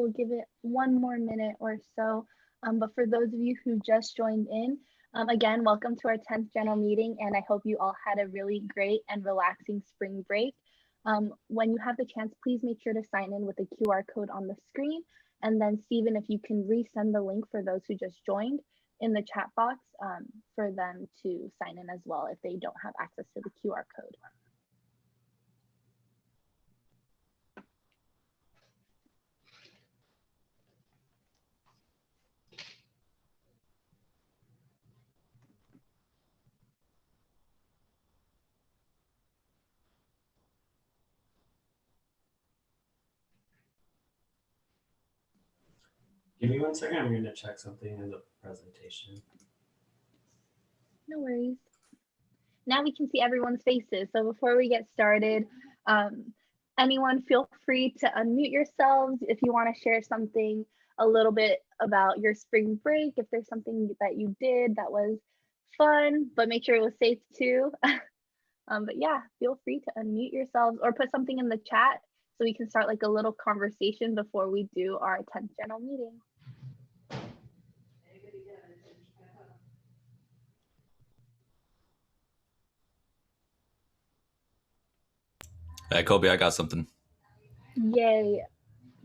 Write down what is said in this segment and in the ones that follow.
will give it one more minute or so. But for those of you who just joined in, again, welcome to our 10th general meeting, and I hope you all had a really great and relaxing spring break. When you have the chance, please make sure to sign in with the QR code on the screen. And then Stephen, if you can resend the link for those who just joined in the chat box for them to sign in as well if they don't have access to the QR code. Give me 1 second, I'm gonna check something in the presentation. No worries. Now we can see everyone's faces. So before we get started, anyone feel free to unmute yourselves if you want to share something a little bit about your spring break, if there's something that you did that was fun, but make sure it was safe too. But yeah, feel free to unmute yourselves or put something in the chat so we can start like a little conversation before we do our 10th general meeting. Hey, Kobe, I got something. Yay.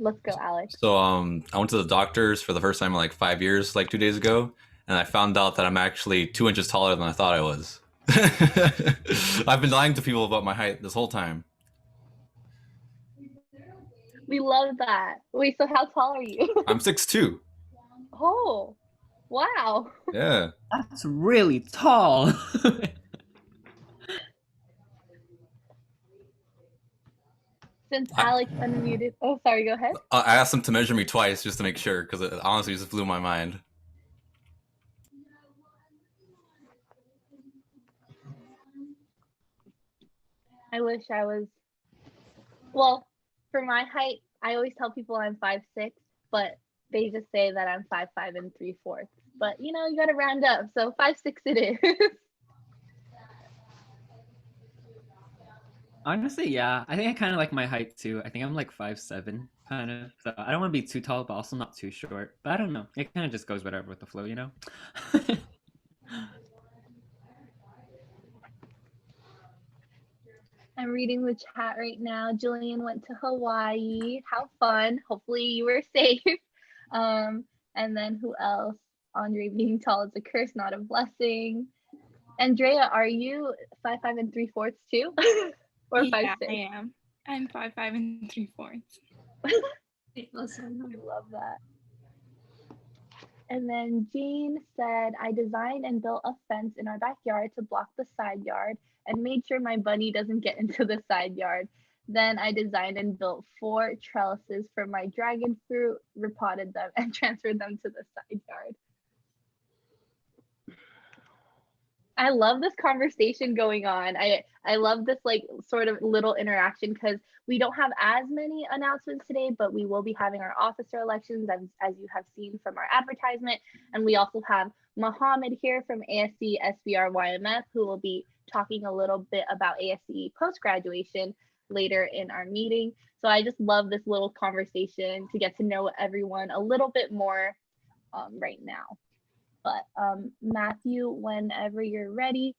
Let's go, Alex. So I went to the doctor's for the first time in like 5 years, like 2 days ago, and I found out that I'm actually 2 inches taller than I thought I was. I've been lying to people about my height this whole time. We love that. Wait, so how tall are you? I'm 6'2". Oh, wow. Yeah. That's really tall. Since Alex unmuted. Oh, sorry, go ahead. I asked him to measure me twice just to make sure, because it honestly just blew my mind. I wish I was, well, for my height, I always tell people I'm 5'6", but they just say that I'm 5'5" and 3/4. But you know, you gotta round up, so 5'6" it is. Honestly, yeah. I think I kind of like my height too. I think I'm like 5'7", kind of. So I don't want to be too tall, but also not too short. But I don't know. It kind of just goes whatever with the flow, you know? I'm reading the chat right now. Jillian went to Hawaii. How fun. Hopefully you were safe. And then who else? Andre, being tall is a curse, not a blessing. Andrea, are you 5'5" and 3/4 too? Or 5'6"? Yeah, I am. I'm 5'5" and 3/4. I love that. And then Jean said, I designed and built a fence in our backyard to block the side yard and made sure my bunny doesn't get into the side yard. Then I designed and built 4 trellises for my dragon fruit, repotted them, and transferred them to the side yard. I love this conversation going on. I love this like sort of little interaction because we don't have as many announcements today, but we will be having our officer elections as you have seen from our advertisement. And we also have Mohammad here from ASCE SBR YMF, who will be talking a little bit about ASCE post-graduation later in our meeting. So I just love this little conversation to get to know everyone a little bit more right now. But Matthew, whenever you're ready,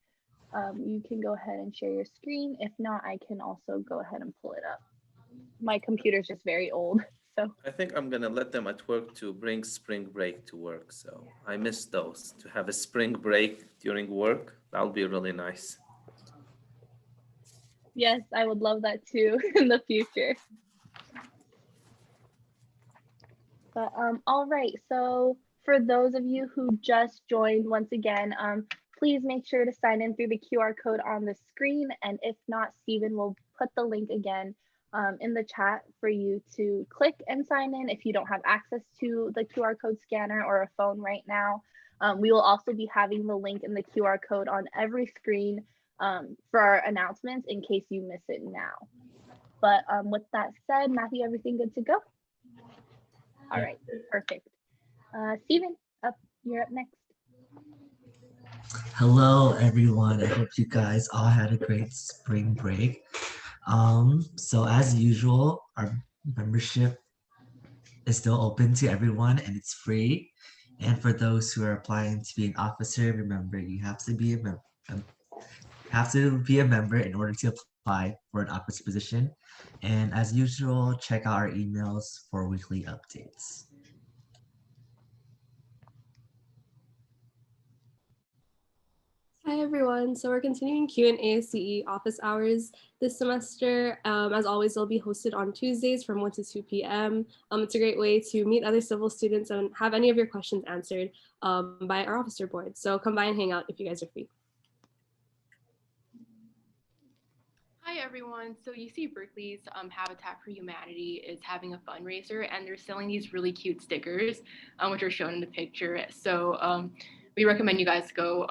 you can go ahead and share your screen. If not, I can also go ahead and pull it up. My computer's just very old, so. I think I'm gonna let them at work to bring spring break to work. So I miss those. To have a spring break during work, that'll be really nice. Yes, I would love that too in the future. But all right, so for those of you who just joined, once again, please make sure to sign in through the QR code on the screen. And if not, Stephen will put the link again in the chat for you to click and sign in if you don't have access to the QR code scanner or a phone right now. We will also be having the link in the QR code on every screen for our announcements in case you miss it now. But with that said, Matthew, everything good to go? All right, perfect. Stephen, you're up next. Hello, everyone. I hope you guys all had a great spring break. So as usual, our membership is still open to everyone and it's free. And for those who are applying to be an officer, remember you have to be a member. In order to apply for an officer position. And as usual, check out our emails for weekly updates. Hi everyone. So we're continuing Q&A CE office hours this semester. As always, they'll be hosted on Tuesdays from 1 to 2 p.m. It's a great way to meet other civil students and have any of your questions answered by our officer board. So come by and hang out if you guys are free. Hi everyone. So UC Berkeley's Habitat for Humanity is having a fundraiser and they're selling these really cute stickers, which are shown in the picture. So we recommend you guys go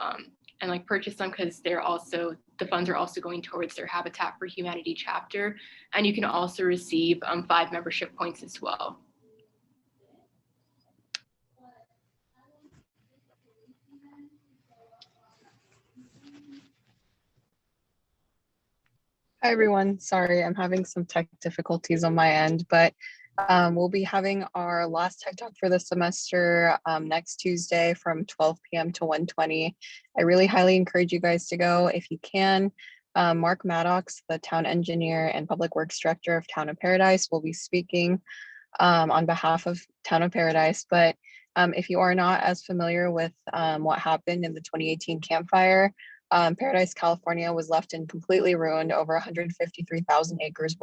and like purchase them because the funds are also going towards their Habitat for Humanity chapter. And you can also receive 5 membership points as well. Hi everyone, sorry, I'm having some tech difficulties on my end, but we'll be having our last tech talk for the semester next Tuesday from 12 p.m. to 1:20. I really highly encourage you guys to go if you can. Mark Maddox, the town engineer and public works director of Town of Paradise, will be speaking on behalf of Town of Paradise. But if you are not as familiar with what happened in the 2018 Camp Fire, Paradise, California was left in completely ruined. Over 153,000 acres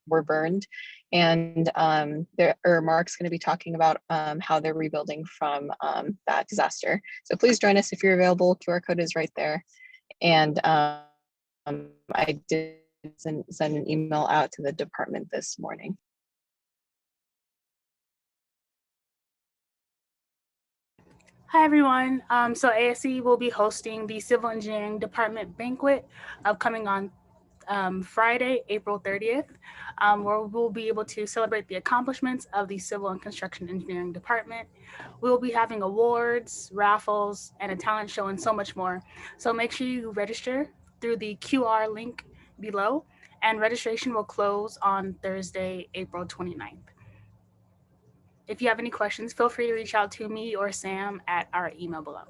were burned. And Mark's going to be talking about how they're rebuilding from that disaster. So please join us if you're available. QR code is right there. And I did send an email out to the department this morning. Hi everyone. So ASCE will be hosting the Civil Engineering Department banquet upcoming on Friday, April 30th, where we'll be able to celebrate the accomplishments of the Civil and Construction Engineering Department. We'll be having awards, raffles, and a talent show and so much more. So make sure you register through the QR link below, and registration will close on Thursday, April 29th. If you have any questions, feel free to reach out to me or Sam at our email below.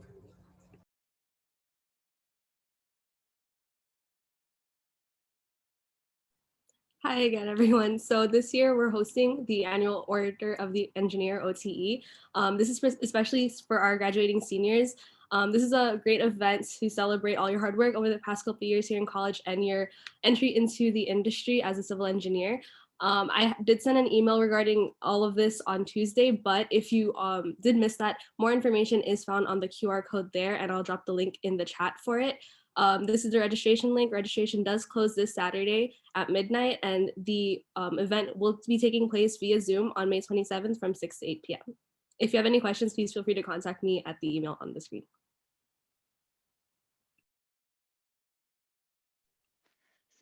Hi again, everyone. So this year we're hosting the annual Order of the Engineer, OTE. This is especially for our graduating seniors. This is a great event to celebrate all your hard work over the past couple of years here in college and your entry into the industry as a civil engineer. I did send an email regarding all of this on Tuesday, but if you did miss that, more information is found on the QR code there, and I'll drop the link in the chat for it. This is the registration link. Registration does close this Saturday at midnight, and the event will be taking place via Zoom on May 27th from 6 to 8 p.m. If you have any questions, please feel free to contact me at the email on the screen.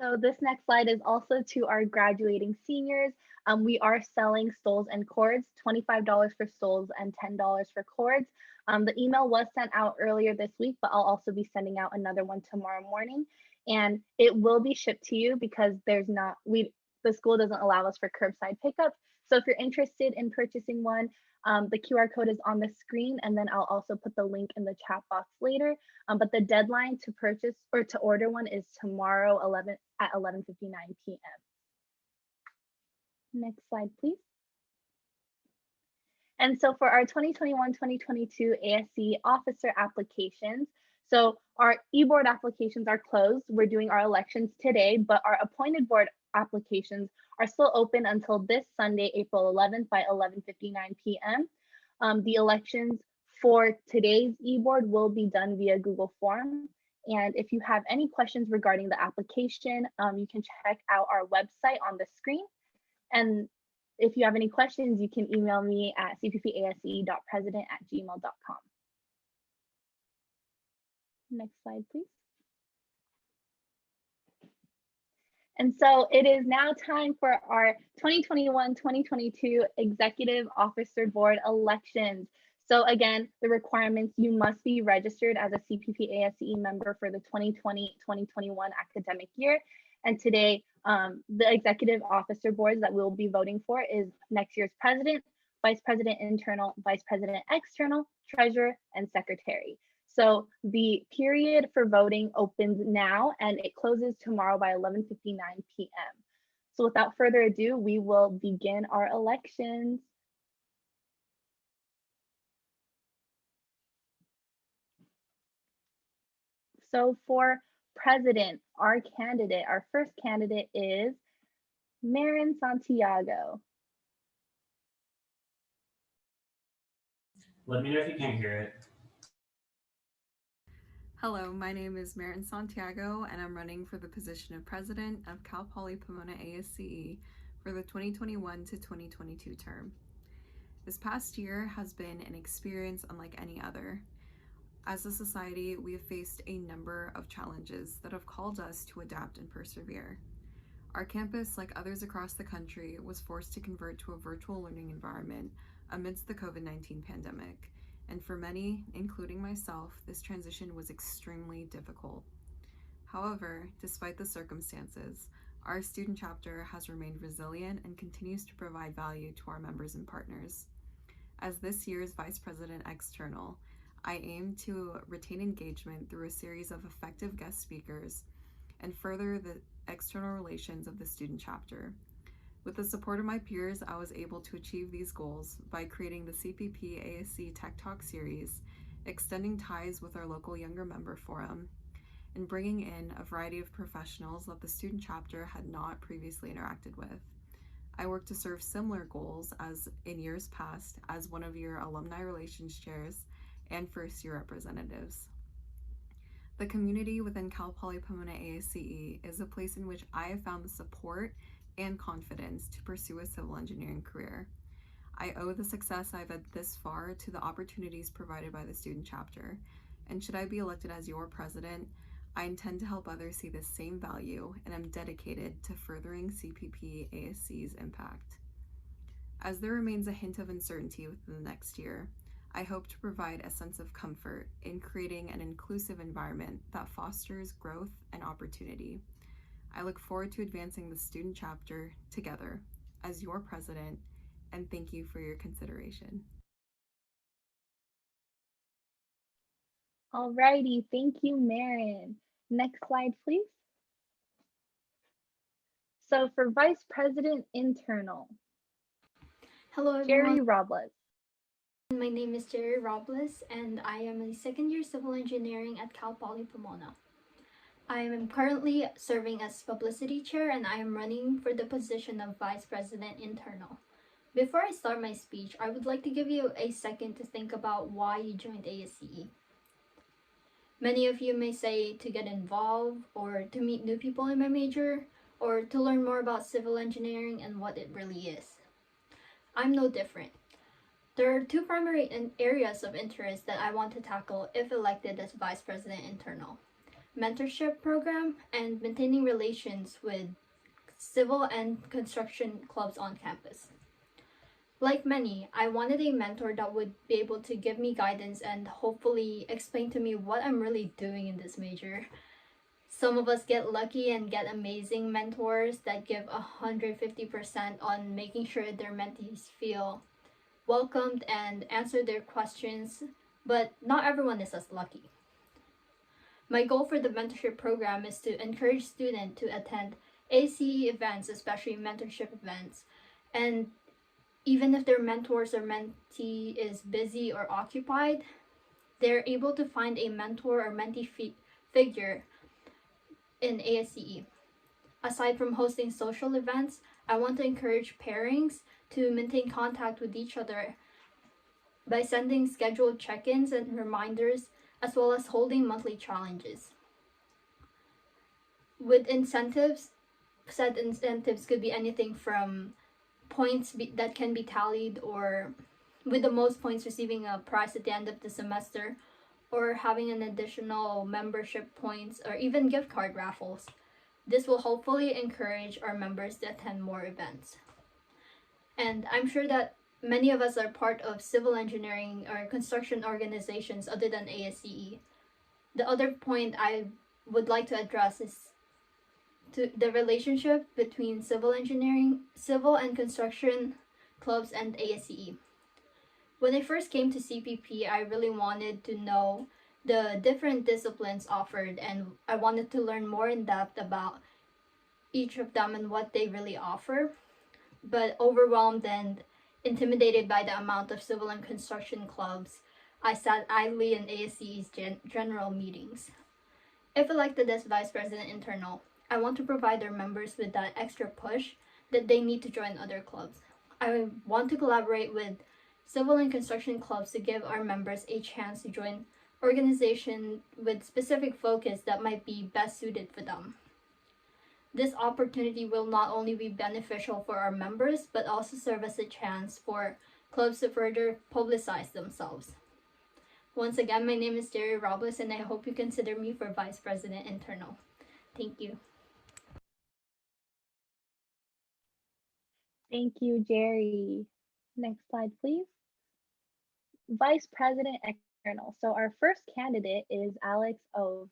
So this next slide is also to our graduating seniors. We are selling stoles and cords, $25 for stoles and $10 for cords. The email was sent out earlier this week, but I'll also be sending out another one tomorrow morning. And it will be shipped to you because the school doesn't allow us for curbside pickup. So if you're interested in purchasing one, the QR code is on the screen, and then I'll also put the link in the chat box later. But the deadline to purchase or to order one is tomorrow at 11:59 p.m. Next slide, please. And so for our 2021-2022 ASCE officer applications, so our e-board applications are closed. We're doing our elections today, but our appointed board applications are still open until this Sunday, April 11th by 11:59 p.m. The elections for today's e-board will be done via Google Form. And if you have any questions regarding the application, you can check out our website on the screen. And if you have any questions, you can email me at cppasce.president@gmail.com. Next slide, please. And so it is now time for our 2021-2022 Executive Officer Board elections. So again, the requirements: you must be registered as a CPP ASCE member for the 2020-2021 academic year. And today, the Executive Officer Boards that we'll be voting for is next year's President, vice president internal, vice president external, treasurer, and secretary. So the period for voting opens now and it closes tomorrow by 11:59 p.m. So without further ado, we will begin our elections. So for president, our first candidate is Marin Santiago. Let me know if you can't hear it. Hello, my name is Marin Santiago, and I'm running for the position of president of Cal Poly Pomona ASCE for the 2021 to 2022 term. This past year has been an experience unlike any other. As a society, we have faced a number of challenges that have called us to adapt and persevere. Our campus, like others across the country, was forced to convert to a virtual learning environment amidst the COVID-19 pandemic. And for many, including myself, this transition was extremely difficult. However, despite the circumstances, our student chapter has remained resilient and continues to provide value to our members and partners. As this year's Vice President External, I aim to retain engagement through a series of effective guest speakers and further the external relations of the student chapter. With the support of my peers, I was able to achieve these goals by creating the CPP ASCE Tech Talk series, extending ties with our local younger member forum, and bringing in a variety of professionals that the student chapter had not previously interacted with. I work to serve similar goals as in years past as one of your alumni relations chairs and first year representatives. The community within Cal Poly Pomona ASCE is a place in which I have found the support and confidence to pursue a civil engineering career. I owe the success I've had this far to the opportunities provided by the student chapter, and should I be elected as your president, I intend to help others see the same value, and I'm dedicated to furthering CPP ASCE's impact. As there remains a hint of uncertainty within the next year, I hope to provide a sense of comfort in creating an inclusive environment that fosters growth and opportunity. I look forward to advancing the student chapter together as your president, and thank you for your consideration. Alrighty, thank you, Marin. Next slide, please. So for Vice President Internal, Hello everyone. Jerry Robles. My name is Jerry Robles, and I am a second-year civil engineering at Cal Poly Pomona. I am currently serving as publicity chair, and I am running for the position of Vice President Internal. Before I start my speech, I would like to give you a second to think about why you joined ASCE. Many of you may say to get involved, or to meet new people in my major, or to learn more about civil engineering and what it really is. I'm no different. There are two primary areas of interest that I want to tackle if elected as Vice President Internal: mentorship program and maintaining relations with civil and construction clubs on campus. Like many, I wanted a mentor that would be able to give me guidance and hopefully explain to me what I'm really doing in this major. Some of us get lucky and get amazing mentors that give 150% on making sure their mentees feel welcomed and answer their questions, but not everyone is as lucky. My goal for the mentorship program is to encourage students to attend ACE events, especially mentorship events, and even if their mentors or mentee is busy or occupied, they're able to find a mentor or mentee figure in ASCE. Aside from hosting social events, I want to encourage pairings to maintain contact with each other by sending scheduled check-ins and reminders, as well as holding monthly challenges. With incentives, set incentives could be anything from points that can be tallied, or with the most points receiving a prize at the end of the semester, or having an additional membership points, or even gift card raffles. This will hopefully encourage our members to attend more events. And I'm sure that many of us are part of civil engineering or construction organizations other than ASCE. The other point I would like to address is the relationship between civil and construction clubs and ASCE. When I first came to CPP, I really wanted to know the different disciplines offered, and I wanted to learn more in depth about each of them and what they really offer. But overwhelmed and intimidated by the amount of civil and construction clubs, I sat idly in ASCE's general meetings. If elected as Vice President Internal, I want to provide their members with that extra push that they need to join other clubs. I want to collaborate with civil and construction clubs to give our members a chance to join organizations with specific focus that might be best suited for them. This opportunity will not only be beneficial for our members, but also serve as a chance for clubs to further publicize themselves. Once again, my name is Andrea Robles, and I hope you consider me for Vice President Internal. Thank you. Thank you, Jerry. Next slide, please. Vice President External. So our first candidate is Alex O.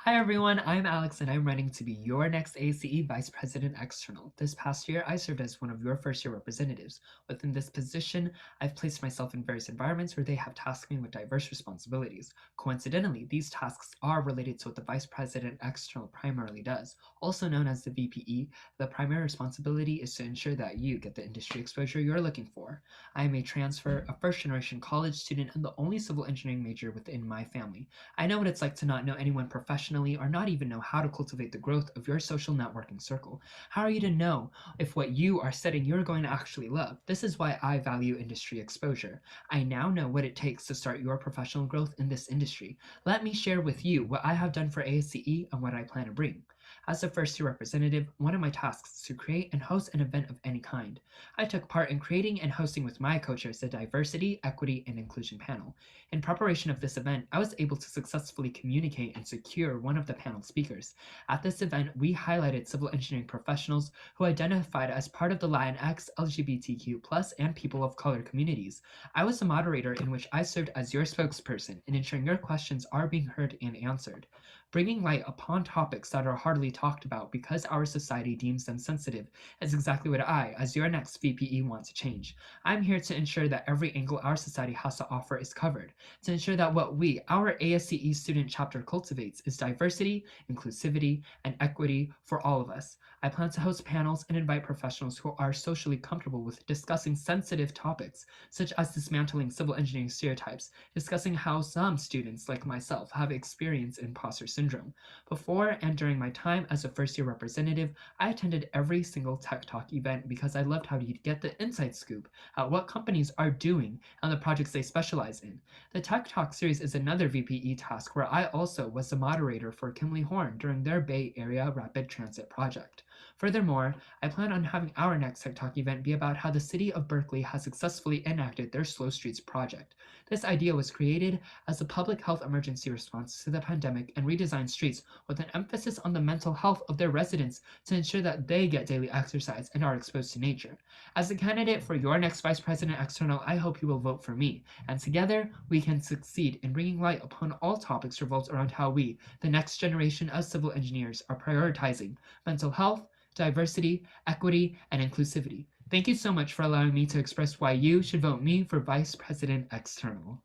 Hi everyone, I'm Alex and I'm running to be your next ACE Vice President External. This past year, I served as one of your first year representatives. Within this position, I've placed myself in various environments where they have tasked me with diverse responsibilities. Coincidentally, these tasks are related to what the Vice President External primarily does. Also known as the VPE, the primary responsibility is to ensure that you get the industry exposure you're looking for. I am a transfer, a first-generation college student, and the only civil engineering major within my family. I know what it's like to not know anyone professionally or not even know how to cultivate the growth of your social networking circle. How are you to know if what you are studying you're going to actually love? This is why I value industry exposure. I now know what it takes to start your professional growth in this industry. Let me share with you what I have done for ASCE and what I plan to bring. As a first-year representative, one of my tasks is to create and host an event of any kind. I took part in creating and hosting with my co-chairs the Diversity, Equity, and Inclusion panel. In preparation of this event, I was able to successfully communicate and secure one of the panel speakers. At this event, we highlighted civil engineering professionals who identified as part of the Latinx, LGBTQ+, and people of color communities. I was the moderator in which I served as your spokesperson in ensuring your questions are being heard and answered. Bringing light upon topics that are hardly talked about because our society deems them sensitive is exactly what I, as your next VPE, want to change. I'm here to ensure that every angle our society has to offer is covered, to ensure that what we, our ASCE student chapter, cultivates is diversity, inclusivity, and equity for all of us. I plan to host panels and invite professionals who are socially comfortable with discussing sensitive topics, such as dismantling civil engineering stereotypes, discussing how some students, like myself, have experienced imposter syndrome. Before and during my time as a first-year representative, I attended every single Tech Talk event because I loved how to get the inside scoop at what companies are doing and the projects they specialize in. The Tech Talk series is another VPE task where I also was the moderator for Kimley Horn during their Bay Area Rapid Transit project. Furthermore, I plan on having our next Tech Talk event be about how the city of Berkeley has successfully enacted their Slow Streets project. This idea was created as a public health emergency response to the pandemic and redesigned streets with an emphasis on the mental health of their residents to ensure that they get daily exercise and are exposed to nature. As a candidate for your next Vice President External, I hope you will vote for me, and together we can succeed in bringing light upon all topics revolved around how we, the next generation of civil engineers, are prioritizing mental health, diversity, equity, and inclusivity. Thank you so much for allowing me to express why you should vote me for Vice President External.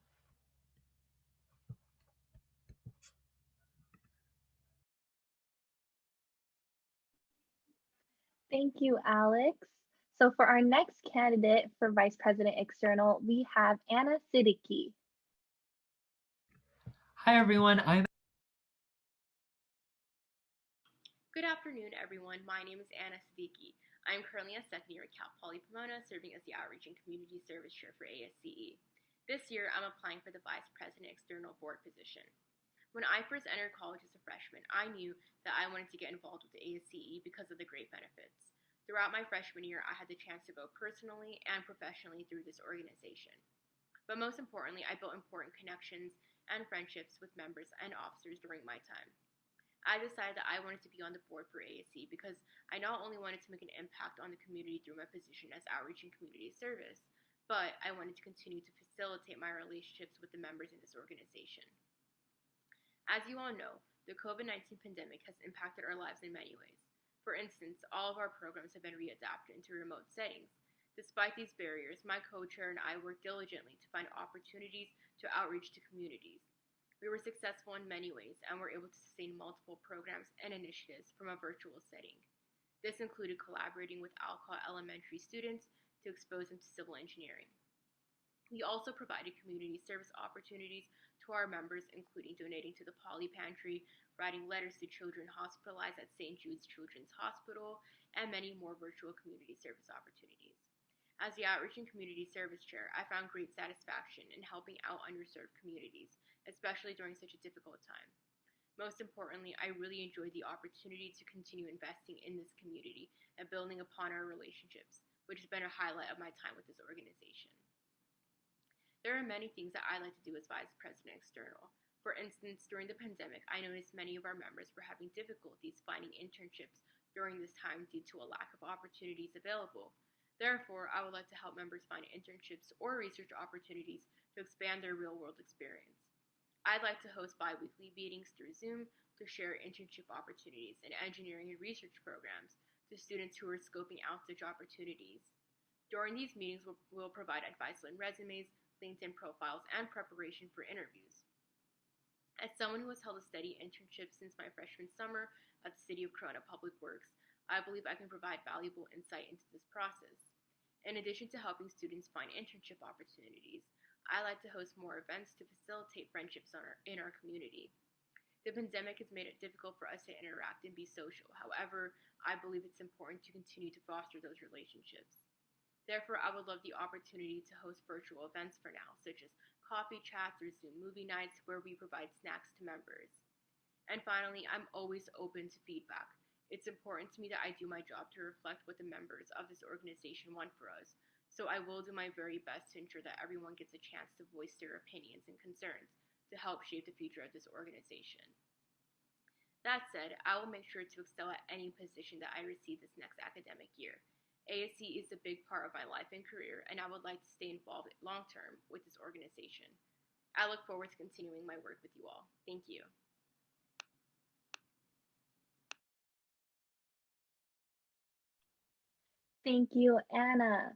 Thank you, Alex. So for our next candidate for Vice President External, we have Anna Siddiqui. Hi everyone, Good afternoon, everyone. My name is Anna Siddiqui. I am currently a second year at Cal Poly Pomona, serving as the Outreach and Community Service Chair for ASCE. This year, I'm applying for the Vice President External Board position. When I first entered college as a freshman, I knew that I wanted to get involved with the ASCE because of the great benefits. Throughout my freshman year, I had the chance to grow personally and professionally through this organization. But most importantly, I built important connections and friendships with members and officers during my time. I decided that I wanted to be on the board for ASCE because I not only wanted to make an impact on the community through my position as Outreach and Community Service, but I wanted to continue to facilitate my relationships with the members in this organization. As you all know, the COVID-19 pandemic has impacted our lives in many ways. For instance, all of our programs have been readapted into remote settings. Despite these barriers, my co-chair and I worked diligently to find opportunities to outreach to communities. We were successful in many ways and were able to sustain multiple programs and initiatives from a virtual setting. This included collaborating with Alcoa Elementary students to expose them to civil engineering. We also provided community service opportunities to our members, including donating to the Poly Pantry, writing letters to children hospitalized at St. Jude's Children's Hospital, and many more virtual community service opportunities. As the Outreach and Community Service Chair, I found great satisfaction in helping out underserved communities, especially during such a difficult time. Most importantly, I really enjoyed the opportunity to continue investing in this community and building upon our relationships, which has been a highlight of my time with this organization. There are many things that I like to do as Vice President External. For instance, during the pandemic, I noticed many of our members were having difficulties finding internships during this time due to a lack of opportunities available. Therefore, I would like to help members find internships or research opportunities to expand their real-world experience. I'd like to host bi-weekly meetings through Zoom to share internship opportunities and engineering and research programs to students who are scoping out such opportunities. During these meetings, we'll provide advice on resumes, LinkedIn profiles, and preparation for interviews. As someone who has held a steady internship since my freshman summer at the City of Corona Public Works, I believe I can provide valuable insight into this process. In addition to helping students find internship opportunities, I like to host more events to facilitate friendships in our community. The pandemic has made it difficult for us to interact and be social. However, I believe it's important to continue to foster those relationships. Therefore, I would love the opportunity to host virtual events for now, such as coffee chats or Zoom movie nights where we provide snacks to members. And finally, I'm always open to feedback. It's important to me that I do my job to reflect what the members of this organization want for us. So I will do my very best to ensure that everyone gets a chance to voice their opinions and concerns to help shape the future of this organization. That said, I will make sure to excel at any position that I receive this next academic year. ASCE is a big part of my life and career, and I would like to stay involved long-term with this organization. I look forward to continuing my work with you all. Thank you. Thank you, Anna.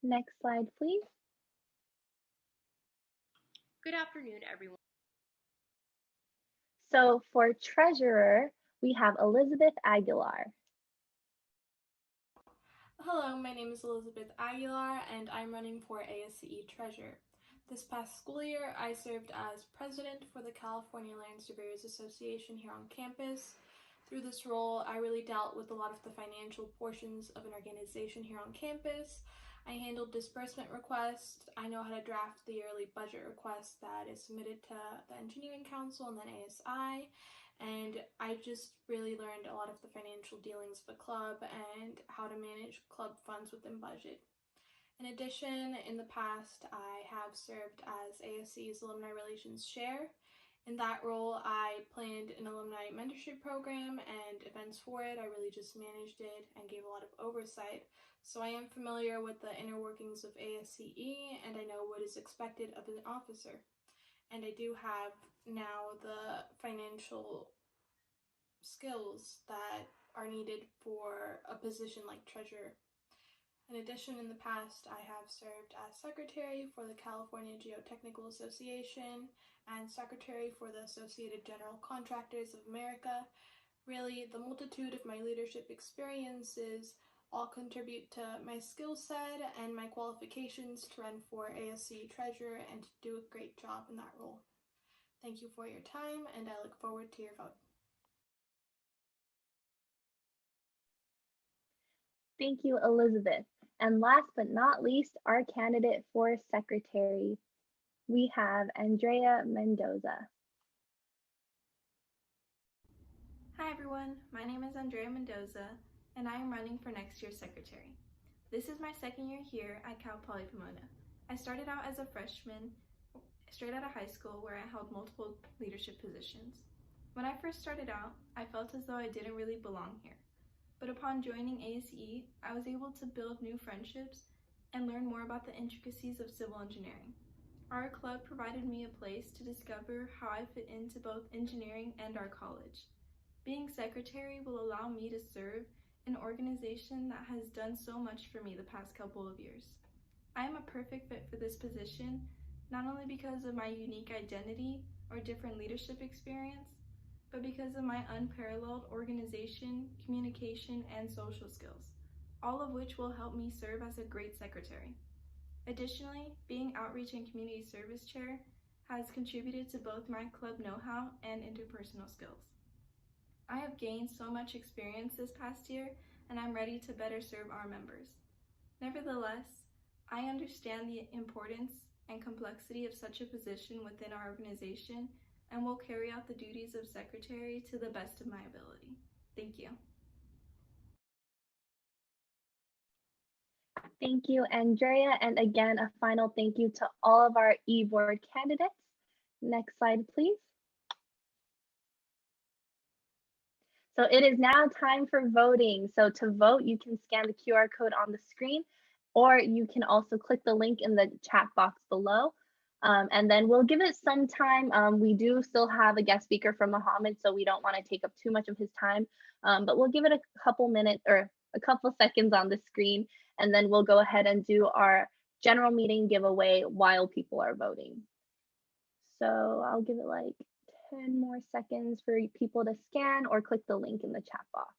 Next slide, please. Good afternoon, everyone. So for treasurer, we have Elizabeth Aguilar. Hello, my name is Elizabeth Aguilar and I'm running for ASCE Treasurer. This past school year, I served as president for the California Land Surveyors Association here on campus. Through this role, I really dealt with a lot of the financial portions of an organization here on campus. I handled disbursement requests. I know how to draft the yearly budget request that is submitted to the Engineering Council and then ASI. And I just really learned a lot of the financial dealings of the club and how to manage club funds within budget. In addition, in the past, I have served as ASCE's Alumni Relations Chair. In that role, I planned an alumni mentorship program and events for it. I really just managed it and gave a lot of oversight. So I am familiar with the inner workings of ASCE and I know what is expected of an officer. And I do have now the financial skills that are needed for a position like treasurer. In addition, in the past, I have served as secretary for the California Geotechnical Association and secretary for the Associated General Contractors of America. Really, the multitude of my leadership experiences all contribute to my skill set and my qualifications to run for ASCE Treasurer and to do a great job in that role. Thank you for your time, and I look forward to your vote. Thank you, Elizabeth. And last but not least, our candidate for secretary, we have Andrea Mendoza. Hi everyone, my name is Andrea Mendoza, and I am running for next year's secretary. This is my second year here at Cal Poly Pomona. I started out as a freshman, straight out of high school, where I held multiple leadership positions. When I first started out, I felt as though I didn't really belong here. But upon joining ASCE, I was able to build new friendships and learn more about the intricacies of civil engineering. Our club provided me a place to discover how I fit into both engineering and our college. Being secretary will allow me to serve an organization that has done so much for me the past couple of years. I am a perfect fit for this position, not only because of my unique identity or different leadership experience, but because of my unparalleled organization, communication, and social skills, all of which will help me serve as a great secretary. Additionally, being Outreach and Community Service Chair has contributed to both my club know-how and interpersonal skills. I have gained so much experience this past year, and I'm ready to better serve our members. Nevertheless, I understand the importance and complexity of such a position within our organization and will carry out the duties of secretary to the best of my ability. Thank you. Thank you, Andrea. And again, a final thank you to all of our e-board candidates. Next slide, please. So it is now time for voting. So to vote, you can scan the QR code on the screen, or you can also click the link in the chat box below. And then we'll give it some time. We do still have a guest speaker from Mohammad, so we don't want to take up too much of his time, but we'll give it a couple minutes or a couple seconds on the screen, and then we'll go ahead and do our general meeting giveaway while people are voting. So I'll give it like 10 more seconds for people to scan or click the link in the chat box.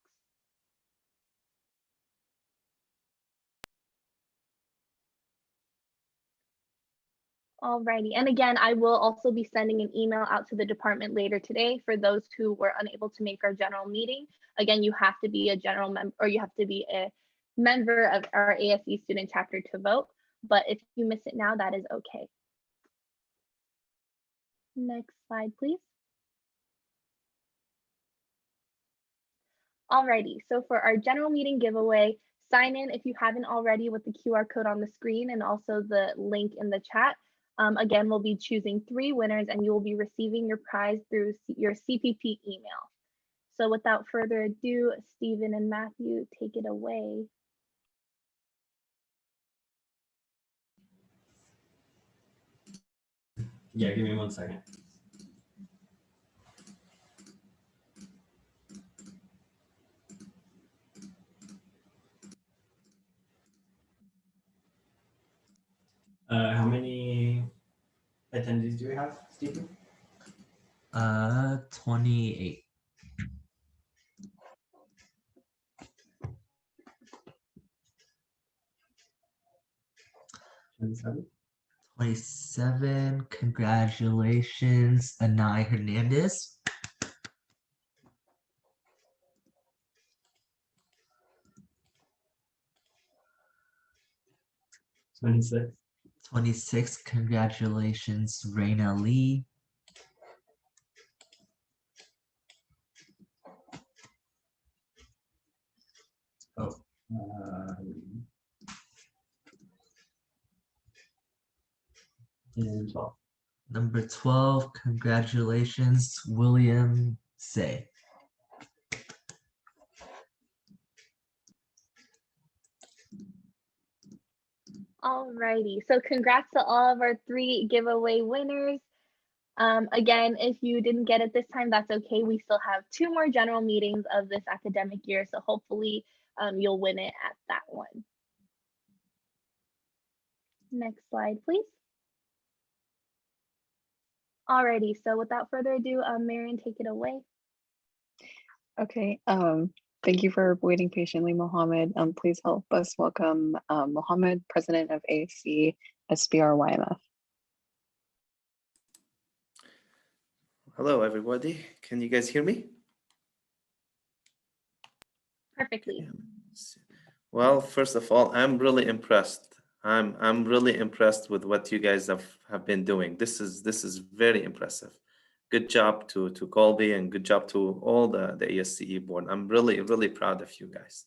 Alrighty, and again, I will also be sending an email out to the department later today for those who were unable to make our general meeting. Again, you have to be a general member, or you have to be a member of our ASE student chapter to vote, but if you miss it now, that is okay. Next slide, please. Alrighty, so for our general meeting giveaway, sign in if you haven't already with the QR code on the screen and also the link in the chat. Again, we'll be choosing 3 winners and you will be receiving your prize through your CPP email. So without further ado, Stephen and Matthew, take it away. Yeah, give me 1 second. How many attendees do we have, Stephen? 28. $27. 27. Congratulations, Anai Hernandez. $26. 26. Congratulations, Raina Lee. Oh. And 12. Number 12. Congratulations, William Say. Alrighty, so congrats to all of our 3 giveaway winners. Again, if you didn't get it this time, that's okay. We still have 2 more general meetings of this academic year, so hopefully you'll win it at that one. Next slide, please. Alrighty, so without further ado, Marion, take it away. Okay, thank you for waiting patiently, Mohammad. Please help us welcome Mohammad, President of ASCE SBR YMF. Hello, everybody. Can you guys hear me? Perfectly. Well, first of all, I'm really impressed. I'm really impressed with what you guys have been doing. This is very impressive. Good job to Colby and good job to all the ASCE board. I'm really proud of you guys.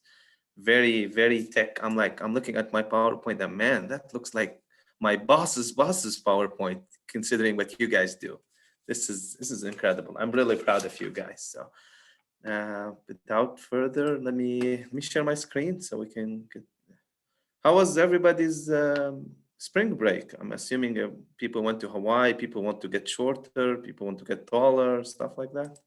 Very tech. I'm looking at my PowerPoint and man, that looks like my boss's PowerPoint, considering what you guys do. This is incredible. I'm really proud of you guys. So without further, let me share my screen so we can get. How was everybody's spring break? I'm assuming people went to Hawaii, people want to get shorter, people want to get taller, stuff like that.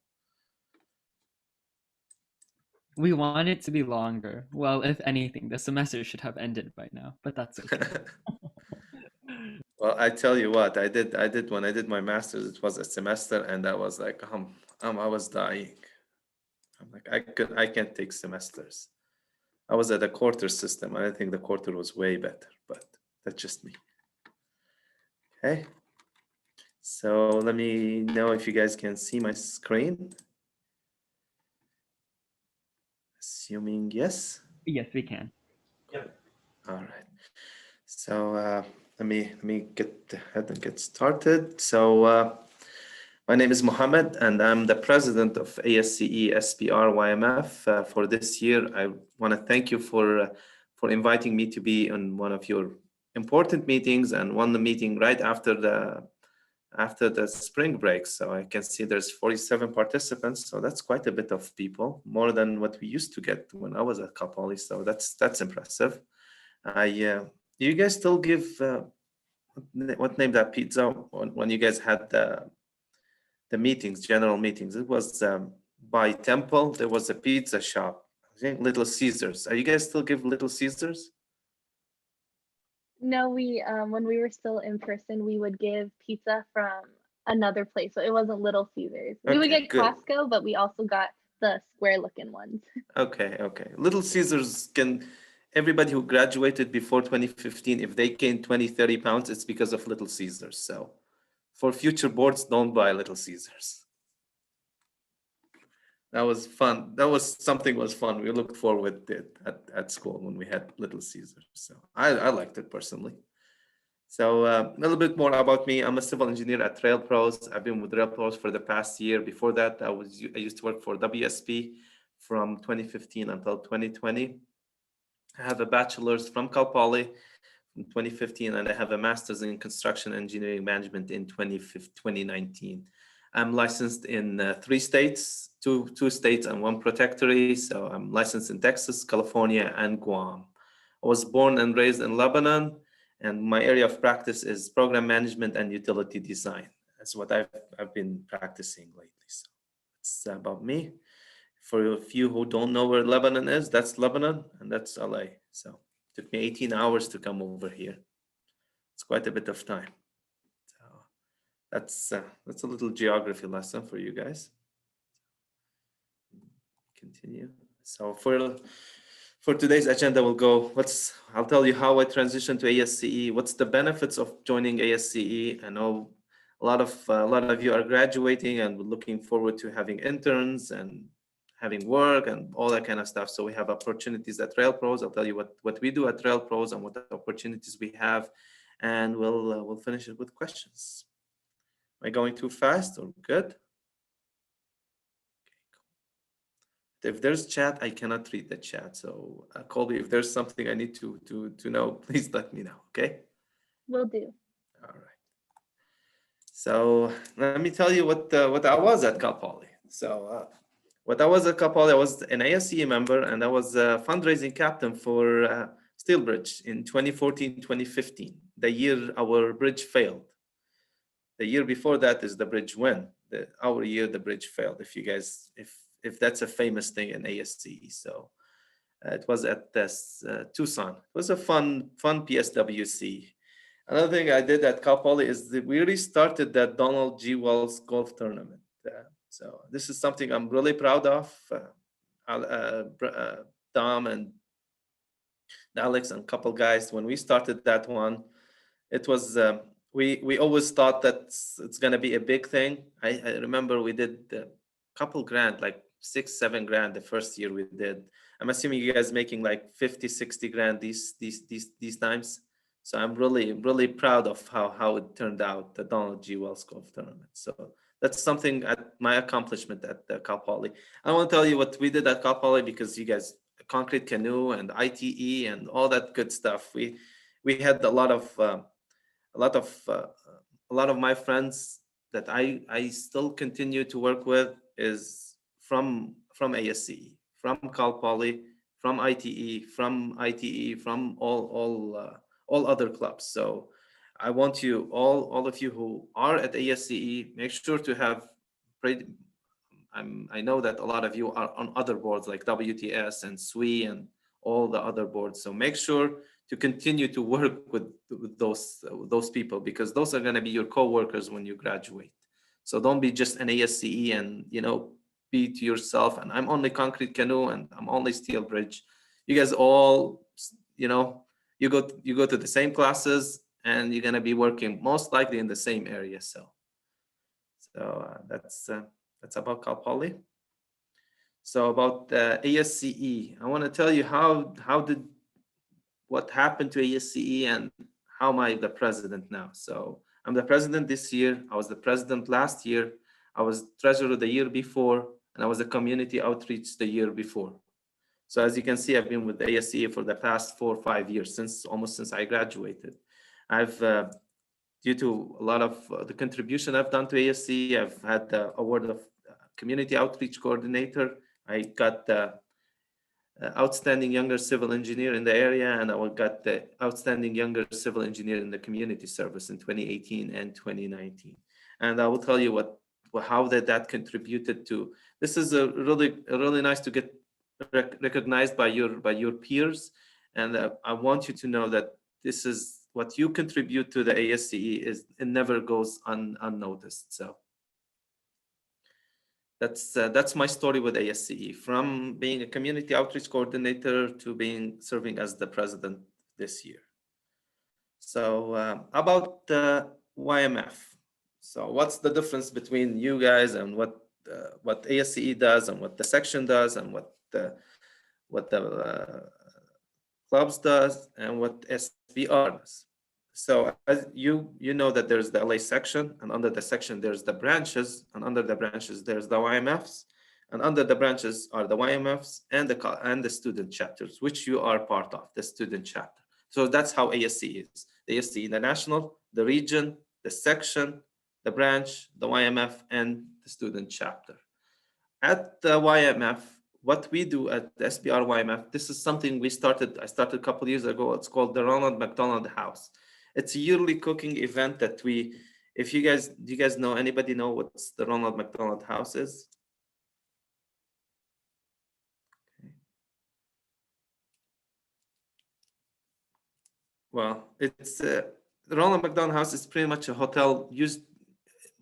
We want it to be longer. Well, if anything, the semester should have ended by now, but that's okay. Well, I tell you what, I did when I did my master's, it was a semester, and I was like, I was dying. I'm like, I can't take semesters. I was at a quarter system. I think the quarter was way better, but that's just me. Okay. So let me know if you guys can see my screen. Assuming yes. Yes, we can. Yep. All right. So let me get ahead and get started. So my name is Mohammad, and I'm the president of ASCE SPR YMF. For this year, I want to thank you for inviting me to be on one of your important meetings, and one meeting right after the spring break. So I can see there's 47 participants. So that's quite a bit of people, more than what we used to get when I was at Cal Poly. So that's impressive. Do you guys still give what name that pizza when you guys had the meetings, general meetings? It was by Temple. There was a pizza shop. I think Little Caesars. Are you guys still give Little Caesars? No, we when we were still in person, we would give pizza from another place. So it wasn't Little Caesars. We would Okay, get good. Costco, but we also got the square looking ones. Okay. Little Caesars can, everybody who graduated before 2015, if they gain 20, 30 pounds, it's because of Little Caesars. So for future boards, don't buy Little Caesars. That was fun. That was something was fun. We looked forward to it at school when we had Little Caesars. So I liked it personally. So a little bit more about me. I'm a civil engineer at Rail Pros. I've been with Rail Pros for the past year. Before that, I used to work for WSP from 2015 until 2020. I have a bachelor's from Cal Poly in 2015, and I have a master's in construction engineering management in 2019. I'm licensed in 3 states, two states and 1 protectorate. So I'm licensed in Texas, California, and Guam. I was born and raised in Lebanon, and my area of practice is program management and utility design. That's what I've been practicing lately. So it's about me. For a few who don't know where Lebanon is, that's Lebanon, and that's LA. So it took me 18 hours to come over here. It's quite a bit of time. So that's a little geography lesson for you guys. Continue. So for today's agenda, we'll go. I'll tell you how I transitioned to ASCE. What's the benefits of joining ASCE? I know a lot of you are graduating, and we're looking forward to having interns and having work and all that kind of stuff. So we have opportunities at Rail Pros. I'll tell you what we do at Rail Pros and what opportunities we have, and we'll finish it with questions. Am I going too fast or good? If there's chat, I cannot read the chat. So Colby, if there's something I need to know, please let me know. Okay. Will do. All right. So let me tell you what I was at Cal Poly. So what I was at Cal Poly, I was an ASCE member, and I was a fundraising captain for Steelbridge in 2014, 2015, the year our bridge failed. The year before that is the bridge win. Our year, the bridge failed. If you guys, if that's a famous thing in ASCE. So it was at this Tucson. It was a fun PSWC. Another thing I did at Cal Poly is that we restarted that Donald G. Wells golf tournament. So this is something I'm really proud of. Dom and Alex and a couple guys, when we started that one, it was we always thought that it's gonna be a big thing. I remember we did a couple grand, like 6-7 grand the first year we did. I'm assuming you guys making like 50-60 grand these times. So I'm really proud of how it turned out, the Donald G. Wells golf tournament. So that's something at my accomplishment at Cal Poly. I want to tell you what we did at Cal Poly, because you guys, concrete canoe and ITE and all that good stuff. We had a lot of my friends that I still continue to work with is from ASCE, from Cal Poly, from ITE, from all other clubs. So I want you all of you who are at ASCE, make sure to have I know that a lot of you are on other boards like WTS and SWE and all the other boards. So make sure to continue to work with those people, because those are going to be your co-workers when you graduate. So don't be just an ASCE and, you know, be to yourself and I'm only concrete canoe and I'm only steel bridge. You guys all, you know, you go to the same classes and you're going to be working most likely in the same area. So that's about Cal Poly. So about ASCE, I want to tell you what happened to ASCE and how am I the president now. So I'm the president this year. I was the president last year. I was treasurer the year before, and I was the community outreach the year before. So as you can see, I've been with the ASCE for the past 4 or 5 years, almost since I graduated. I've due to a lot of the contribution I've done to ASCE, I've had the award of community outreach coordinator. I got the outstanding younger civil engineer in the area, and I got the outstanding younger civil engineer in the community service in 2018 and 2019. And I will tell you how that contributed to. This is a really nice to get recognized by your peers, and I want you to know that this is what you contribute to the ASCE it never goes unnoticed. So that's my story with ASCE, from being a community outreach coordinator to serving as the president this year. So about YMF. So what's the difference between you guys and what ASCE does and what the section does and what the clubs does and what SBR does? So as you know that there's the LA section, and under the section there's the branches, and under the branches there's the YMFs, and under the branches are the YMFs and the student chapters, which you are part of, the student chapter. So that's how ASCE is. The ASCE, the national, the region, the section, the branch, the YMF, and the student chapter. At the YMF, what we do at the SBR YMF, this is something I started a couple of years ago. It's called the Ronald McDonald House. It's a yearly cooking event that do you guys know, anybody know what the Ronald McDonald House is? Okay. Well, it's the Ronald McDonald House is pretty much a hotel used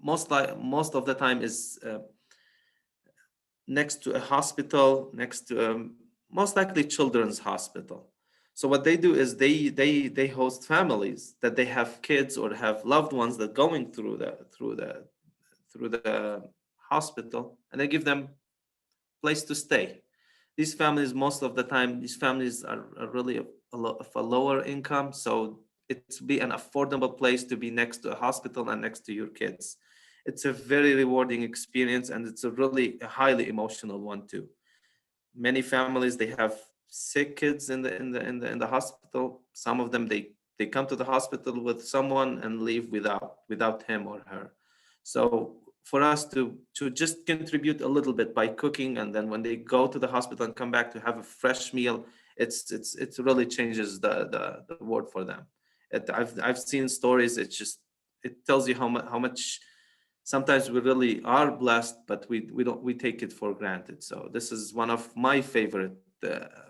most of the time is next to a hospital, next to most likely children's hospital. So what they do is they host families that they have kids or have loved ones that going through the hospital, and they give them place to stay. These families, most of the time, are really of a lower income, so it's be an affordable place to be next to a hospital and next to your kids. It's a very rewarding experience, and it's a really highly emotional one too. Many families, they have sick kids in the hospital. Some of them they come to the hospital with someone and leave without him or her. So for us to just contribute a little bit by cooking, and then when they go to the hospital and come back to have a fresh meal, it really changes the world for them. I've seen stories. It tells you how much sometimes we really are blessed, but we take it for granted. So this is one of my favorite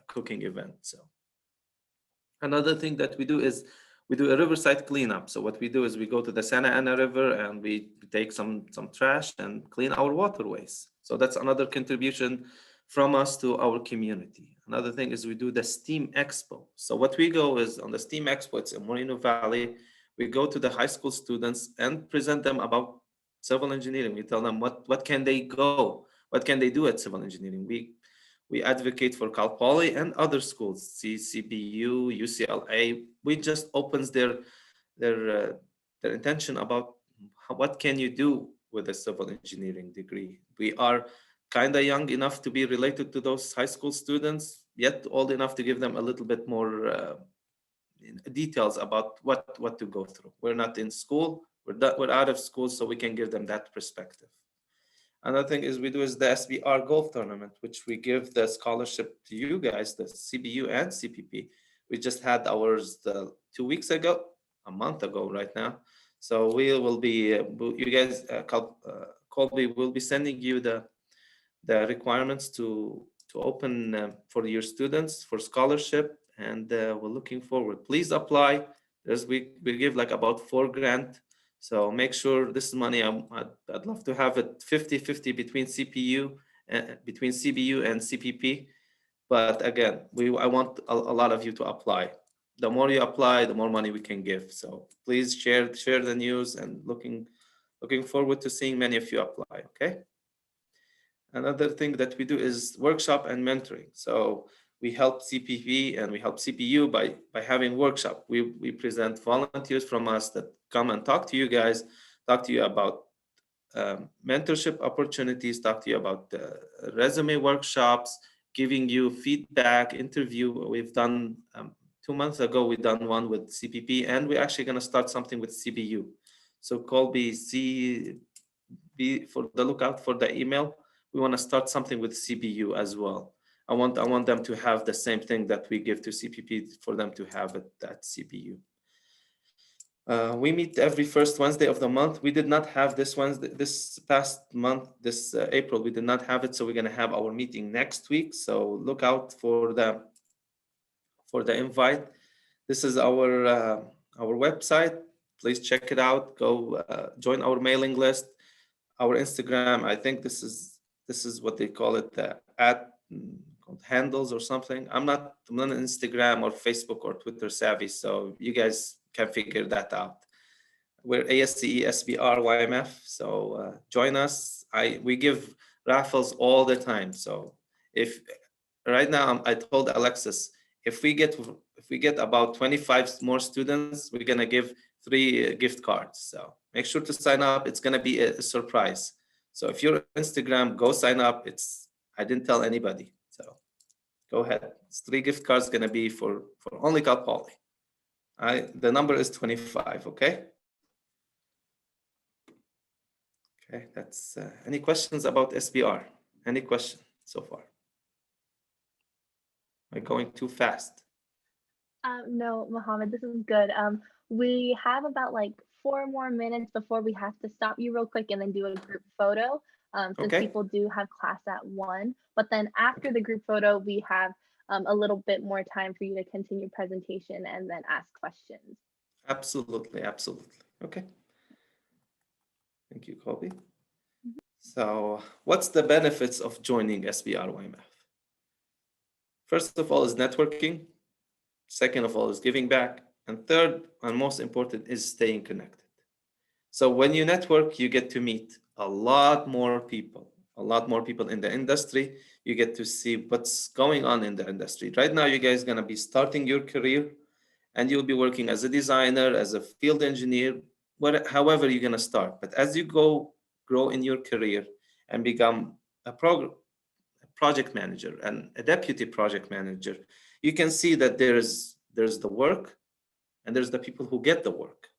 cooking events. So another thing that we do is we do a riverside cleanup. So what we do is we go to the Santa Ana River and we take some trash and clean our waterways. So that's another contribution from us to our community. Another thing is we do the STEAM Expo. So what we go is on the STEAM Expo, it's in Moreno Valley. We go to the high school students and present them about civil engineering. We tell them what can they do at civil engineering. We advocate for Cal Poly and other schools, CPU, UCLA. We just opens their intention about what can you do with a civil engineering degree. We are kind of young enough to be related to those high school students, yet old enough to give them a little bit more details about what to go through. We're not in school, we're out of school, so we can give them that perspective. Another thing is we do is the SBR golf tournament, which we give the scholarship to you guys, the CBU and CPP. We just had ours 2 weeks ago, a month ago right now. So we will be, you guys, Colby will be sending you the the requirements to open for your students for scholarship, and we're looking forward. Please apply. We give like about $4,000. So make sure this is money. I'd love to have it 50-50 between between CBU and CPP. But again, I want a lot of you to apply. The more you apply, the more money we can give. So please share the news, and looking forward to seeing many of you apply. Okay. Another thing that we do is workshop and mentoring. So we help CPP and we help CPU by having workshop. We present volunteers from us that come and talk to you guys, talk to you about mentorship opportunities, talk to you about resume workshops, giving you feedback, interview. We've done 2 months ago, we done one with CPP, and we're actually going to start something with CBU. So Colby, be for the lookout for the email. We want to start something with CBU as well. I want them to have the same thing that we give to CPP for them to have it at CBU. We meet every first Wednesday of the month. We did not have this Wednesday, this past month, this April, we did not have it. So we're going to have our meeting next week. So look out for the invite. This is our website. Please check it out. Go join our mailing list. Our Instagram, I think this is what they call it, handles or something. I'm not on Instagram or Facebook or Twitter savvy, so you guys can figure that out. We're ASCE, SBR, YMF, so join us. We give raffles all the time. So if right now I told Alexis, if we get about 25 more students, we're gonna give 3 gift cards. So make sure to sign up. It's gonna be a surprise. So if you're on Instagram, go sign up. I didn't tell anybody. So go ahead. It's 3 gift cards gonna be for only Cal Poly. The number is 25, okay? Okay, that's any questions about SBR? Any question so far? Am I going too fast? No, Mohammed, this is good. We have about like 4 more minutes before we have to stop you real quick and then do a group photo. Since people do have class at 1. But then after the group photo, we have a little bit more time for you to continue presentation and then ask questions. Absolutely, absolutely. Okay. Thank you, Colby. So what's the benefits of joining SBR YMF? First of all is networking. Second of all is giving back. And third, and most important, is staying connected. So when you network, you get to meet a lot more people in the industry. You get to see what's going on in the industry. Right now, you guys are going to be starting your career, and you'll be working as a designer, as a field engineer, however you're going to start. But as you grow in your career and become a project manager and a deputy project manager, you can see that there's the work and there's the people who get the work.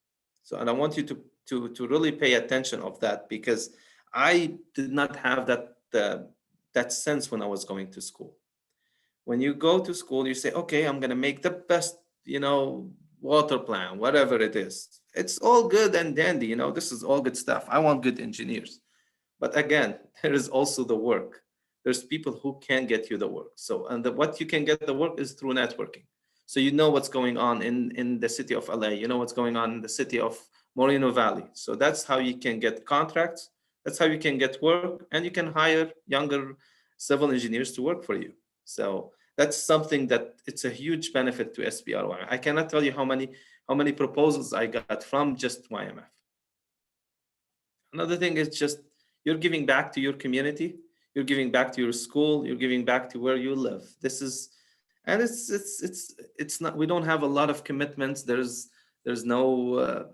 So, and I want you to really pay attention of that, because I did not have that sense when I was going to school. When you go to school, you say, okay, I'm going to make the best, water plan, whatever it is. It's all good and dandy, this is all good stuff. I want good engineers. But again, there is also the work. There's people who can get you the work. So, and what you can get the work is through networking. So you know what's going on in the city of LA, you know what's going on in the city of Moreno Valley. So that's how you can get contracts. That's how you can get work, and you can hire younger civil engineers to work for you. So that's something that it's a huge benefit to SBR. I cannot tell you how many proposals I got from just YMF. Another thing is just you're giving back to your community, you're giving back to your school, you're giving back to where you live. This is, and it's not. We don't have a lot of commitments. There's no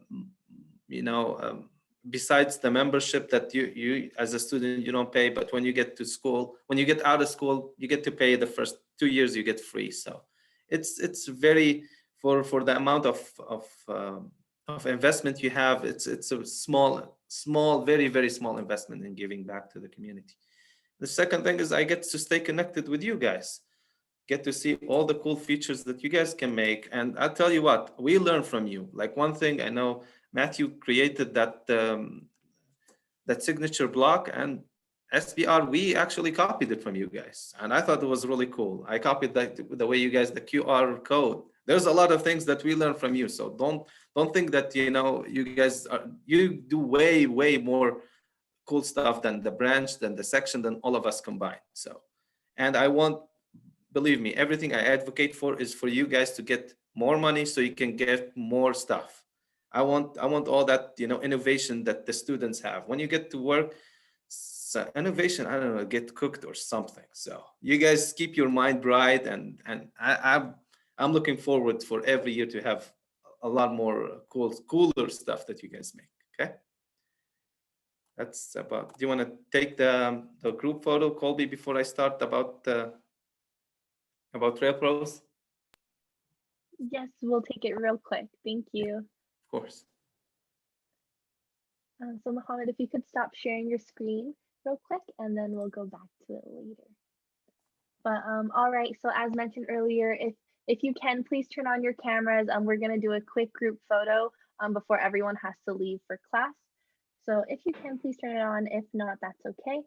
besides the membership that you as a student you don't pay, but when you get to school, when you get out of school, you get to pay the first 2 years, you get free. So it's very for the amount of investment you have, it's a small, very, very small investment in giving back to the community. The second thing is I get to stay connected with you guys, get to see all the cool features that you guys can make. And I'll tell you what, we learn from you. Like one thing I know, Matthew created that signature block, and SBR, we actually copied it from you guys, and I thought it was really cool. I copied the way you guys, the QR code. There's a lot of things that we learn from you, so don't think that you guys you do way more cool stuff than the branch, than the section, than all of us combined. So, and I want, believe me, everything I advocate for is for you guys to get more money so you can get more stuff. I want all that innovation that the students have. When you get to work, so innovation, I don't know, get cooked or something. So you guys keep your mind bright, and I'm looking forward for every year to have a lot more cooler stuff that you guys make. Okay. That's about. Do you want to take the group photo, Colby, before I start about Rail Pros? Yes, we'll take it real quick. Thank you. Of course. So Mohammed, if you could stop sharing your screen real quick, and then we'll go back to it later. But all right, so as mentioned earlier, if you can, please turn on your cameras. We're gonna do a quick group photo before everyone has to leave for class. So if you can, please turn it on. If not, that's okay.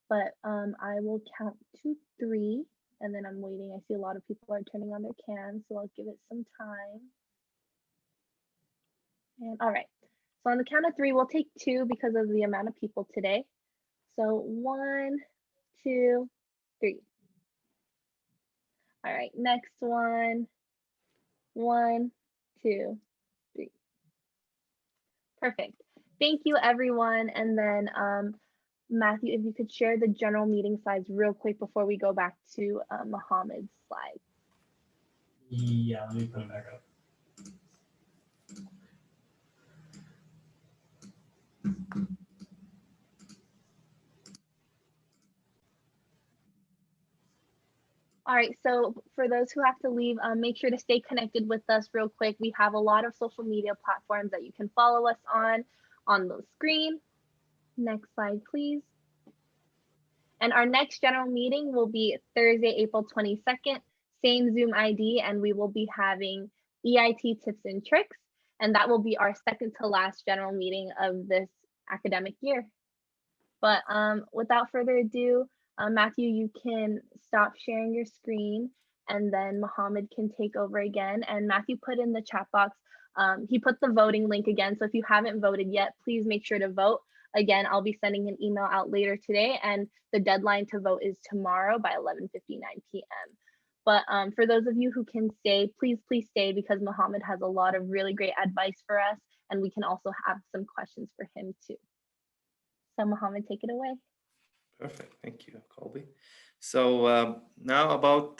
But I will count 2, 3, and then I'm waiting. I see a lot of people are turning on their cams, so I'll give it some time. And all right, so on the count of 3, we'll take 2 because of the amount of people today. So 1, 2, 3. All right, next one. 1, 2, 3. Perfect. Thank you, everyone. And then Matthew, if you could share the general meeting slides real quick before we go back to Mohammed's slides. Yeah, let me put them back up. All right, so for those who have to leave, make sure to stay connected with us real quick. We have a lot of social media platforms that you can follow us on the screen. Next slide, please. And our next general meeting will be Thursday, April 22nd, same Zoom ID, and we will be having EIT tips and tricks. And that will be our second to last general meeting of this academic year. But without further ado, Matthew, you can stop sharing your screen, and then Mohammed can take over again. And Matthew put in the chat box, he put the voting link again. So if you haven't voted yet, please make sure to vote. Again, I'll be sending an email out later today, and the deadline to vote is tomorrow by 11:59 p.m. But for those of you who can stay, please stay, because Mohammed has a lot of really great advice for us, and we can also have some questions for him too. So Mohammed, take it away. Perfect. Thank you, Colby. So now about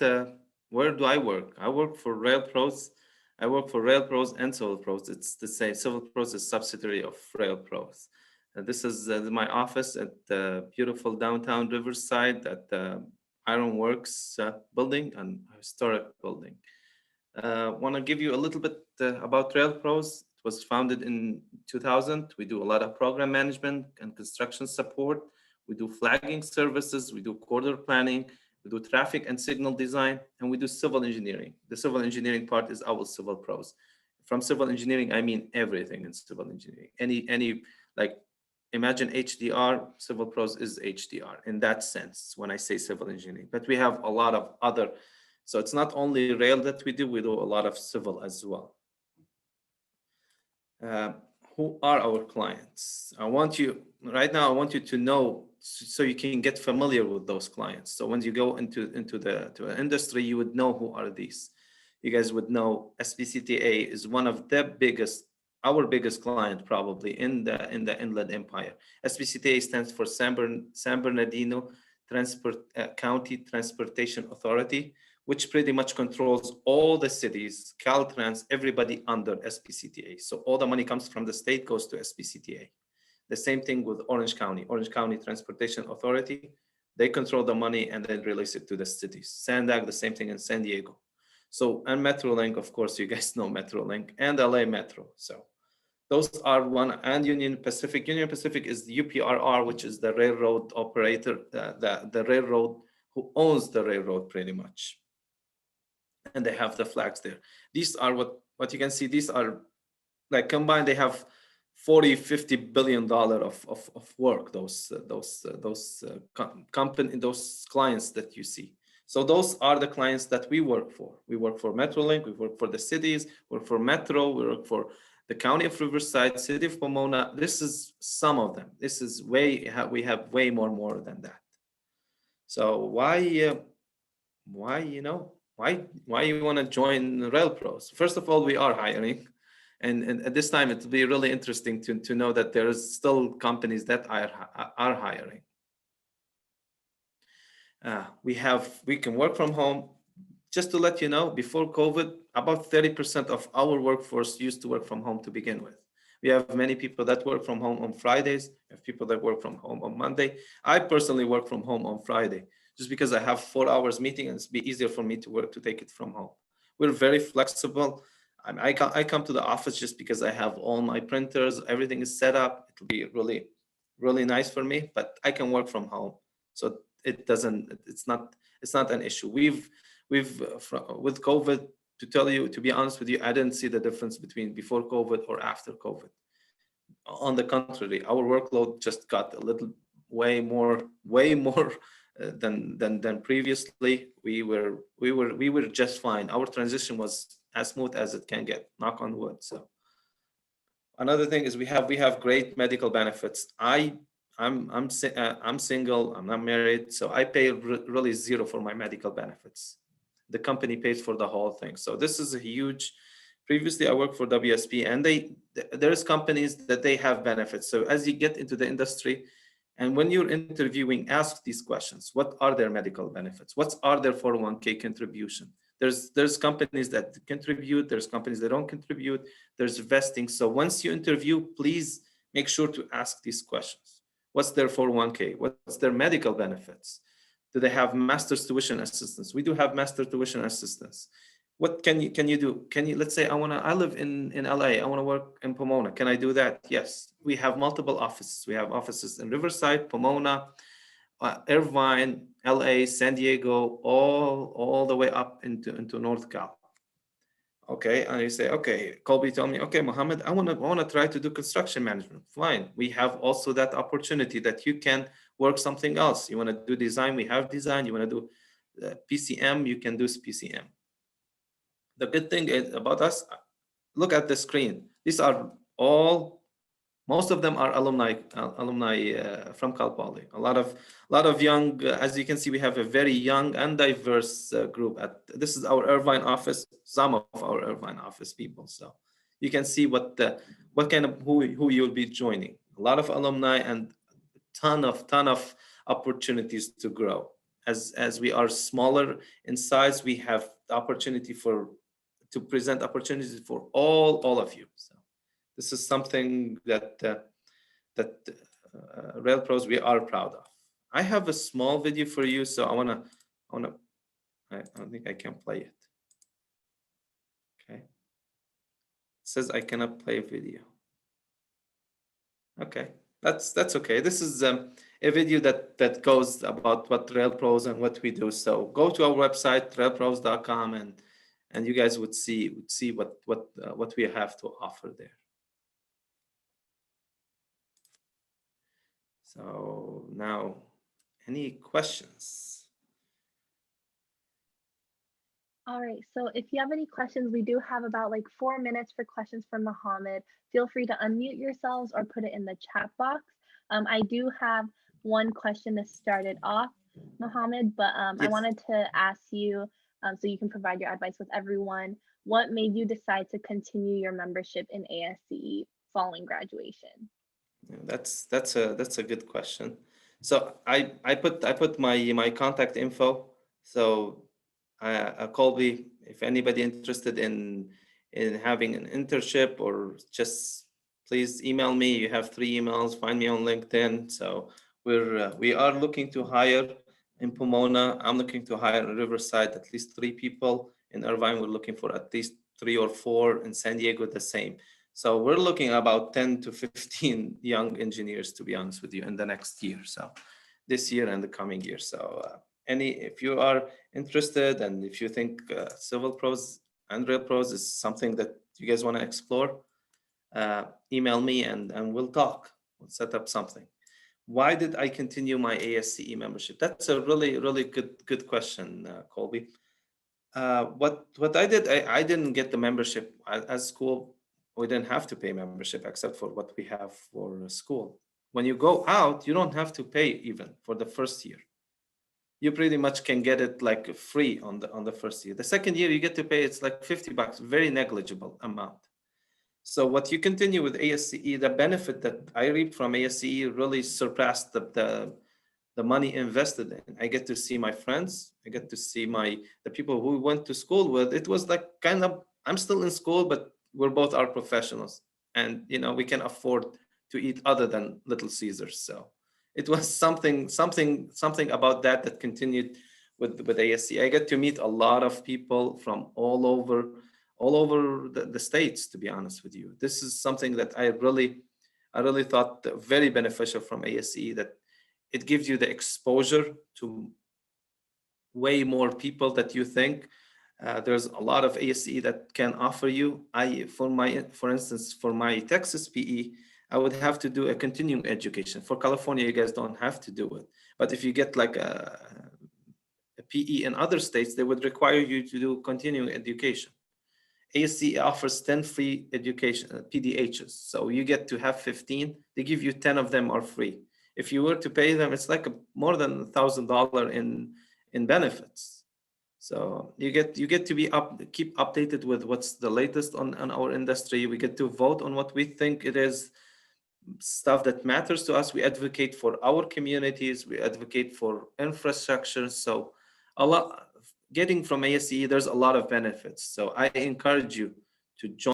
where do I work? I work for Rail Pros. I work for Rail Pros and Civil Pros. It's the same. Civil Pros is a subsidiary of Rail Pros. This is my office at the beautiful downtown Riverside at the Ironworks building, and historic building. Want to give you a little bit about Rail Pros. It was founded in 2000. We do a lot of program management and construction support. We do flagging services. We do corridor planning. We do traffic and signal design, and we do civil engineering. The civil engineering part is our Civil Pros. From civil engineering, I mean everything in civil engineering. Any like, imagine HDR, Civil Pros is HDR in that sense when I say civil engineering. But we have a lot of other, so it's not only rail that we do a lot of civil as well. Who are our clients? Right now I want you to know, so you can get familiar with those clients. So when you go into an industry, you would know who are these. You guys would know SPCTA is one of the biggest, our biggest client probably in the Inland Empire. SPCTA stands for San Bernardino County Transportation Authority, which pretty much controls all the cities, Caltrans, everybody under SPCTA. So all the money comes from the state, goes to SPCTA. The same thing with Orange County Transportation Authority. They control the money and then release it to the cities. Sandag, the same thing in San Diego. So, and Metrolink, of course, you guys know Metrolink, and LA Metro. So those are one, and Union Pacific. Union Pacific is the UPRR, which is the railroad operator, the railroad who owns the railroad pretty much. And they have the flags there. These are what you can see. These are like combined. They have $40-50 billion of work, those clients that you see. So those are the clients that we work for. We work for Metrolink, we work for the cities, work for Metro, we work for the County of Riverside, City of Pomona. This is some of them. This is we have way more than that. So why you want to join RailPros? First of all, we are hiring. And at this time, it'll be really interesting to know that there is still companies that are hiring. We can work from home. Just to let you know, before COVID, about 30% of our workforce used to work from home to begin with. We have many people that work from home on Fridays. We have people that work from home on Monday. I personally work from home on Friday, just because I have 4 hours meeting and it's be easier for me to take it from home. We're very flexible. I come to the office just because I have all my printers, everything is set up. It'll be really, really nice for me, but I can work from home. So it's not an issue. We've with COVID, to be honest with you, I didn't see the difference between before COVID or after COVID. On the contrary, our workload just got a little way more than previously. We were just fine. Our transition was as smooth as it can get, knock on wood. So another thing is we have great medical benefits. I'm single, I'm not married, so I pay really zero for my medical benefits. The company pays for the whole thing. So this is a huge. Previously, I worked for WSP, and there's companies that they have benefits. So as you get into the industry, and when you're interviewing, ask these questions. What are their medical benefits? What are their 401k contribution? There's companies that contribute, there's companies that don't contribute, there's vesting. So once you interview, please make sure to ask these questions. What's their 401k? What's their medical benefits? Do they have master's tuition assistance? We do have master tuition assistance. What can you do? Let's say I live in LA, I want to work in Pomona. Can I do that? Yes. We have multiple offices. We have offices in Riverside, Pomona, Irvine, LA, San Diego, all the way up into North Cal. Okay, and you say, okay, Colby told me, okay, Mohammed, I want to try to do construction management. Fine, we have also that opportunity that you can work something else. You want to do design, we have design. You want to do PCM, you can do PCM. The good thing is about us, look at the screen. These are most of them are alumni from Cal Poly. A lot of young, as you can see, we have a very young and diverse group. This is our Irvine office, some of our Irvine office people. So you can see what kind of who you'll be joining. A lot of alumni and ton of opportunities to grow. As we are smaller in size, we have the opportunity to present opportunities for all of you. So this is something that RailPros we are proud of. I have a small video for you, so I don't think I can play it. Okay. It says I cannot play video. Okay, that's okay. This is a video that goes about what RailPros and what we do. So go to our website, railpros.com, and you guys would see what we have to offer there. So now, any questions? All right, so if you have any questions, we do have about like 4 minutes for questions from Mohammed. Feel free to unmute yourselves or put it in the chat box. I do have one question to start it off, Mohammed, but yes. I wanted to ask you, so you can provide your advice with everyone, what made you decide to continue your membership in ASCE following graduation? That's a good question. So I put my contact info. So Colby, if anybody interested in having an internship or just please email me. You have 3 emails. Find me on LinkedIn. So we are looking to hire in Pomona. I'm looking to hire in Riverside at least 3 people. In Irvine, we're looking for at least 3 or 4. In San Diego, the same. So we're looking at about 10 to 15 young engineers, to be honest with you, in the next year. So this year and the coming year. So if you are interested and if you think Civil Pros and RailPros is something that you guys want to explore, email me and we'll talk. We'll set up something. Why did I continue my ASCE membership? That's a really, really good question, Colby. What I did, I didn't get the membership as school. We didn't have to pay membership except for what we have for school. When you go out, you don't have to pay even for the first year. You pretty much can get it like free on the first year. The second year you get to pay, it's like $50, very negligible amount. So what you continue with ASCE, the benefit that I reaped from ASCE really surpassed the money invested in. I get to see my friends. I get to see the people who we went to school with. It was like kind of, I'm still in school, but we're both our professionals, and we can afford to eat other than Little Caesars. So it was something about that continued with ASCE. I get to meet a lot of people from all over the states, to be honest with you. This is something that I really thought very beneficial from ASCE, that it gives you the exposure to way more people that you think. There's a lot of ASCE that can offer you. For instance, for my Texas PE, I would have to do a continuing education. For California, you guys don't have to do it. But if you get like a PE in other states, they would require you to do continuing education. ASCE offers 10 free education PDHs. So you get to have 15. They give you 10 of them are free. If you were to pay them, it's like more than $1,000 in benefits. So you get to be keep updated with what's the latest on our industry. We get to vote on what we think it is, stuff that matters to us. We advocate for our communities. We advocate for infrastructure. So getting from ASCE, there's a lot of benefits. So I encourage you to join